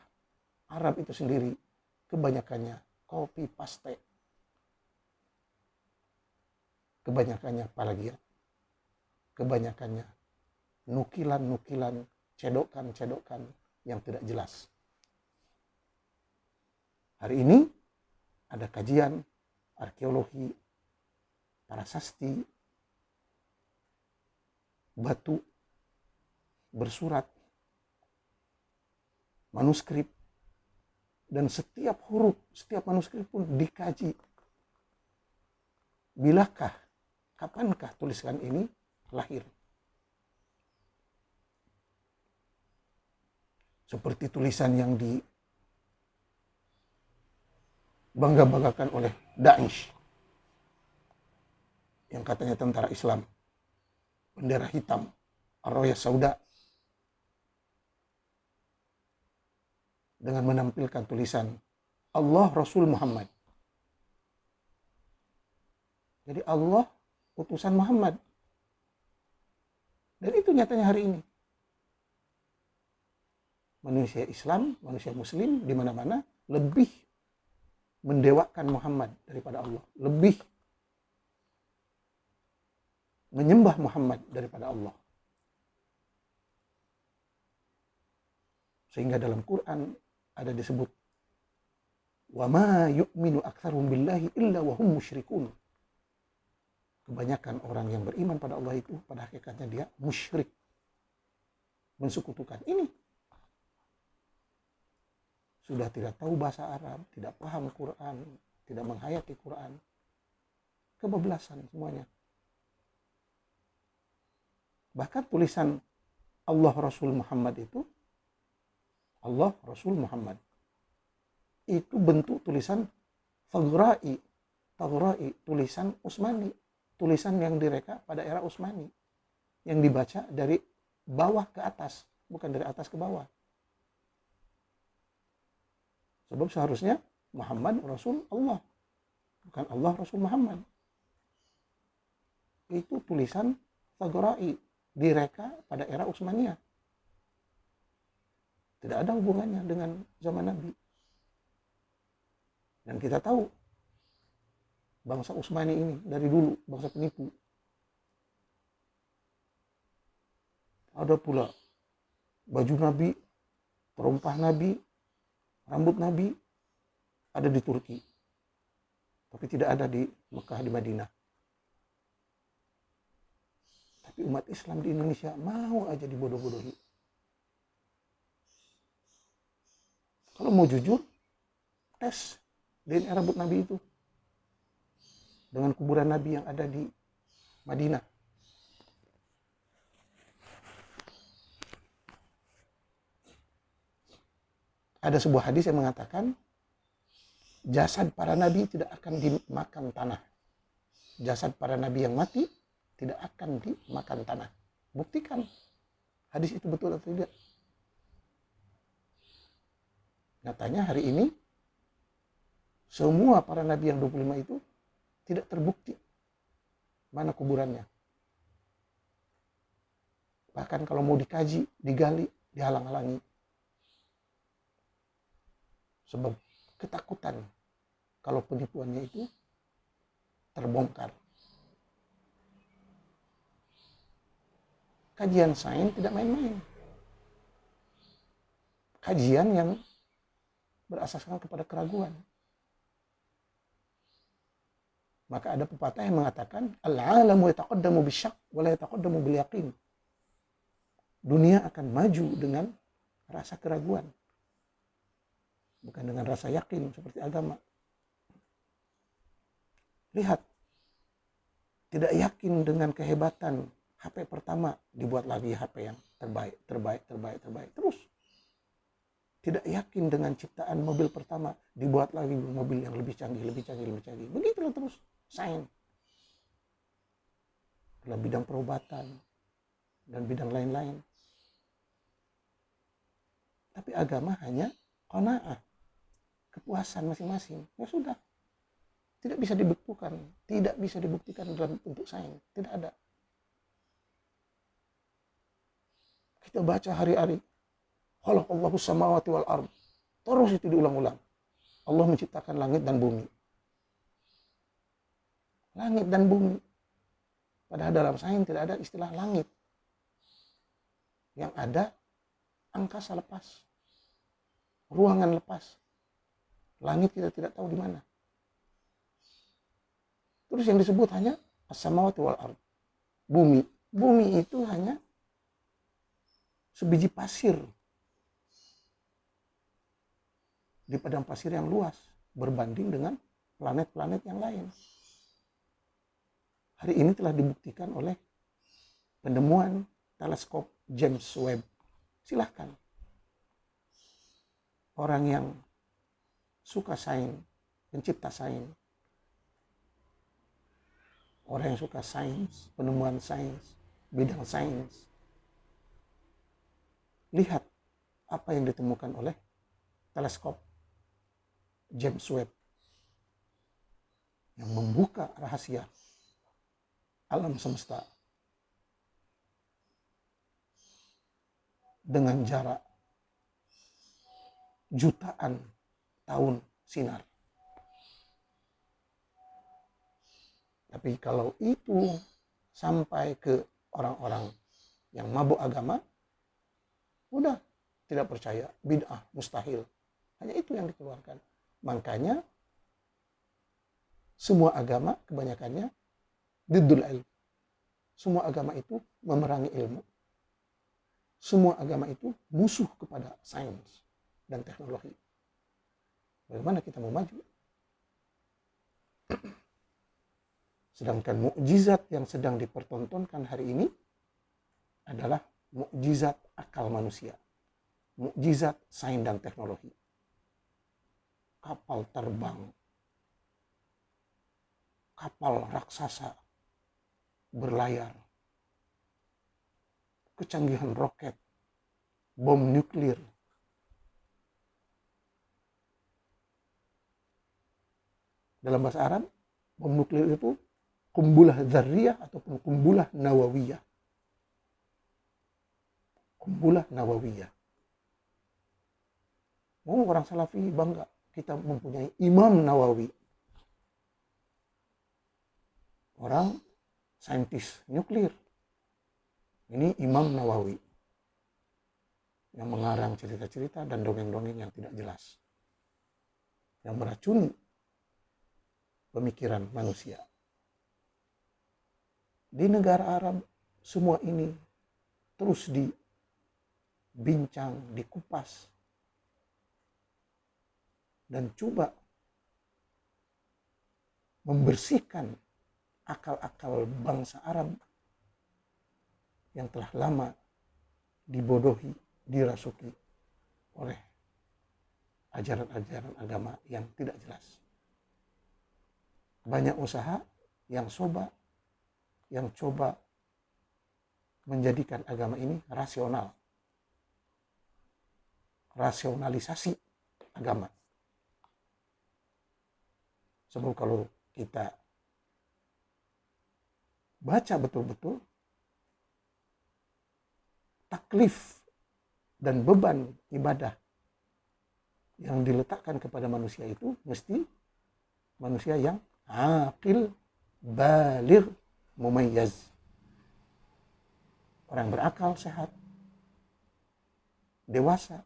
Arab itu sendiri kebanyakannya copy paste. Kebanyakannya plagiat. Kebanyakannya nukilan-nukilan, cedokan-cedokan yang tidak jelas. Hari ini ada kajian arkeologi, prasasti, batu, bersurat, manuskrip, dan setiap huruf, setiap manuskrip pun dikaji. Bilakah, kapankah tulisan ini lahir? Seperti tulisan yang dibangga-banggakan oleh Daesh, yang katanya tentara Islam, bendera hitam, Ar-Raya Sauda, dengan menampilkan tulisan Allah Rasul Muhammad. Jadi Allah utusan Muhammad. Dan itu nyatanya hari ini. Manusia Islam, manusia Muslim di mana-mana lebih mendewakan Muhammad daripada Allah. Lebih menyembah Muhammad daripada Allah. Sehingga dalam Quran ada disebut wa ma yu'minu aktsaruhum billahi illa wa hum musyrikun. Kebanyakan orang yang beriman pada Allah itu pada hakikatnya dia musyrik, mensekutukan. Ini sudah tidak tahu bahasa Arab, tidak paham Quran, tidak menghayati Quran, kebablasan semuanya. Bahkan tulisan Allah Rasul Muhammad itu, Allah Rasul Muhammad, itu bentuk tulisan Taghra'i, tulisan Utsmani, tulisan yang direka pada era Utsmani, yang dibaca dari bawah ke atas, bukan dari atas ke bawah. Sebab seharusnya Muhammad Rasul Allah, bukan Allah Rasul Muhammad. Itu tulisan Taghra'i, direka pada era Utsmaniyah. Tidak ada hubungannya dengan zaman Nabi. Dan kita tahu bangsa Utsmani ini dari dulu bangsa penipu. Ada pula baju Nabi, terompah Nabi, rambut Nabi ada di Turki, tapi tidak ada di Mekah, di Madinah. Tapi umat Islam di Indonesia mau aja dibodoh-bodohi. Kalau mau jujur, tes DNA rambut Nabi itu dengan kuburan Nabi yang ada di Madinah. Ada sebuah hadis yang mengatakan jasad para nabi tidak akan dimakan tanah. Jasad para nabi yang mati tidak akan dimakan tanah. Buktikan hadis itu betul atau tidak. Nyatanya hari ini semua para nabi yang 25 itu tidak terbukti mana kuburannya. Bahkan kalau mau dikaji, digali, dihalang-halangi. Sebab ketakutan kalau penipuannya itu terbongkar. Kajian sains tidak main-main. Kajian yang berasaskan kepada keraguan. Maka ada pepatah yang mengatakan al-alamu yataqaddamu bisyak wa la yataqaddamu bil yaqin. Dunia akan maju dengan rasa keraguan, bukan dengan rasa yakin seperti agama. Lihat Tidak yakin dengan kehebatan HP pertama, dibuat lagi HP yang terbaik. Terus. Tidak yakin dengan ciptaan mobil pertama, dibuat lagi mobil yang lebih canggih. Begitulah terus sains. Dalam bidang perobatan dan bidang lain-lain. Tapi agama hanya qanaah, kepuasan masing-masing. Ya sudah. Tidak bisa dibuktikan dalam bentuk sains. Tidak ada. Kita baca hari-hari. Khalaqallahu samawati wal ard. Terus itu diulang-ulang. Allah menciptakan langit dan bumi. Langit dan bumi. Padahal dalam sains tidak ada istilah langit. Yang ada angkasa lepas. Ruangan lepas. Langit kita tidak tahu di mana. Terus yang disebut hanya as-samawati wal ard. Bumi. Bumi itu hanya sebiji pasir di padang pasir yang luas berbanding dengan planet-planet yang lain. Hari ini telah dibuktikan oleh penemuan teleskop James Webb. Silahkan. Orang yang suka sains, pencipta sains, orang yang suka sains, penemuan sains, bidang sains, lihat apa yang ditemukan oleh teleskop James Webb yang membuka rahasia alam semesta dengan jarak jutaan tahun sinar. Tapi kalau itu sampai ke orang-orang yang mabuk agama, udah tidak percaya, bid'ah, mustahil. Hanya itu yang dikeluarkan. Makanya semua agama kebanyakannya diddul ilm. Semua agama itu memerangi ilmu. Semua agama itu musuh kepada sains dan teknologi. Bagaimana kita mau maju? Sedangkan mukjizat yang sedang dipertontonkan hari ini adalah mukjizat akal manusia. Mukjizat sains dan teknologi. Kapal terbang, kapal raksasa berlayar, kecanggihan roket, bom nuklir, dalam bahasa Arab, bom nuklir itu kumbulah dzarriyah ataupun kumbulah nawawiyah. Kumbulah nawawiyah. Mau orang Salafi bangga, kita mempunyai Imam Nawawi. Orang saintis nuklir. Ini Imam Nawawi. Yang mengarang cerita-cerita dan dongeng-dongeng yang tidak jelas. Yang meracuni pemikiran manusia. Di negara Arab, semua ini terus dibincang, dikupas. Dan coba membersihkan akal-akal bangsa Arab yang telah lama dibodohi, dirasuki oleh ajaran-ajaran agama yang tidak jelas. Banyak usaha yang coba menjadikan agama ini rasional. Rasionalisasi agama. Sebab kalau kita baca betul-betul, taklif dan beban ibadah yang diletakkan kepada manusia itu mesti manusia yang aqil, baligh, mumayyaz. Orang berakal sehat, dewasa,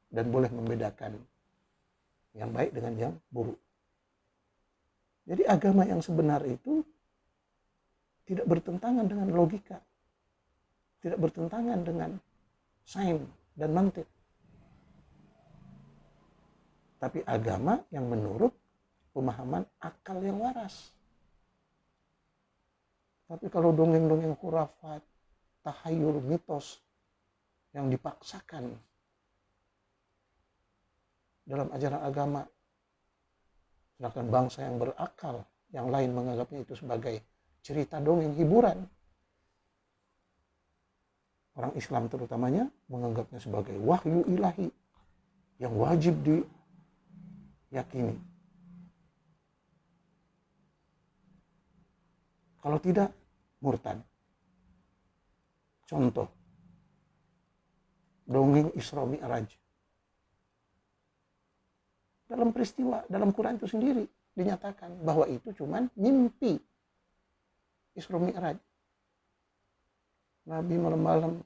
dan boleh membedakan yang baik dengan yang buruk. Jadi agama yang sebenar itu tidak bertentangan dengan logika, tidak bertentangan dengan sains dan mantik. Tapi agama yang menurut pemahaman akal yang waras. Tapi kalau dongeng-dongeng khurafat, tahayul, mitos yang dipaksakan dalam ajaran agama, sedangkan bangsa yang berakal, yang lain menganggapnya itu sebagai cerita dongeng, hiburan. Orang Islam terutamanya menganggapnya sebagai wahyu ilahi yang wajib diyakini. Kalau tidak, murtad. Contoh, dongeng Isra Mi'raj. Dalam peristiwa, dalam Quran itu sendiri dinyatakan bahwa itu cuman mimpi. Isra Mi'raj. Nabi malam-malam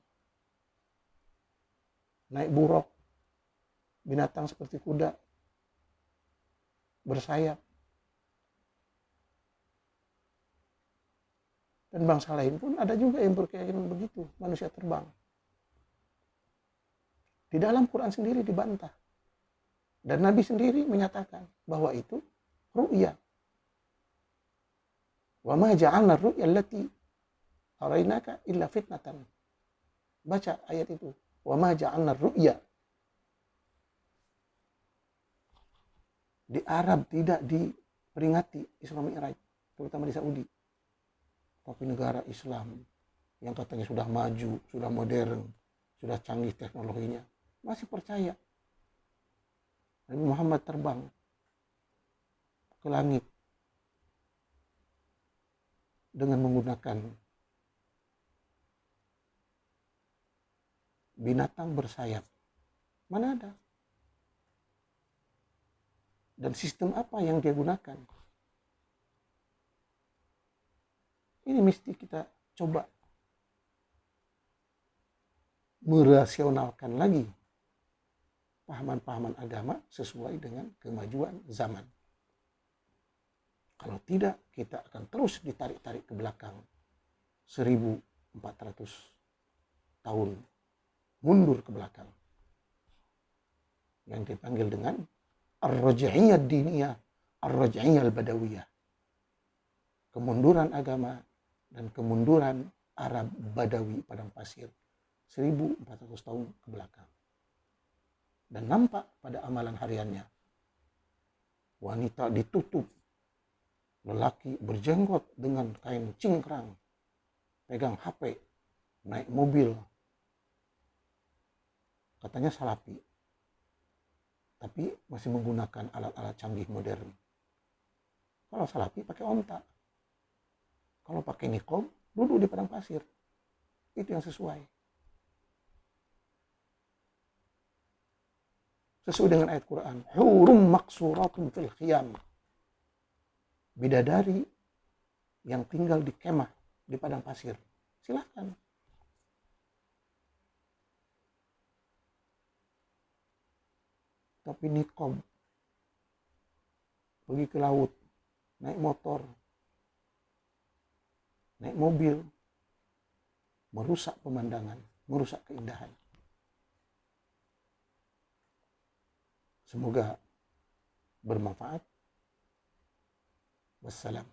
naik buruk, binatang seperti kuda, bersayap. Dan bangsa lain pun ada juga yang berkeyakinan begitu, manusia terbang. Di dalam Quran sendiri dibantah. Dan Nabi sendiri menyatakan bahwa itu ru'ya. Wa ma ja'alna ru'ya allati arainaka illa fitnatan. Baca ayat itu. Wa ma ja'alna ru'ya. Di Arab tidak diperingati Isra Mi'raj, terutama di Saudi. Tapi negara Islam yang katanya sudah maju, sudah modern, sudah canggih teknologinya, masih percaya Nabi Muhammad terbang ke langit dengan menggunakan binatang bersayap. Mana ada? Dan sistem apa yang dia gunakan? Ini mesti kita coba merasionalkan lagi pahaman-pahaman agama sesuai dengan kemajuan zaman. Kalau tidak, kita akan terus ditarik-tarik ke belakang 1400 tahun mundur ke belakang. Yang dipanggil dengan ar-raj'iyah diniyah, ar-raj'iyah al-badawiyah. Kemunduran agama dan kemunduran Arab Badawi padang pasir 1400 tahun ke belakang. Dan nampak pada amalan hariannya. Wanita ditutup, lelaki berjenggot dengan kain cingkrang, pegang HP, naik mobil. Katanya salafi, tapi masih menggunakan alat-alat canggih modern. Kalau salafi pakai onta. Kalau pakai niqab, duduk di padang pasir. Itu yang sesuai. Sesuai dengan ayat Quran. Hurum maksuratun fil khiyam. Bidadari yang tinggal di kemah, di padang pasir. Silahkan. Tapi niqab, pergi ke laut, naik motor, naik mobil, merusak pemandangan, merusak keindahan. Semoga bermanfaat. Wassalam.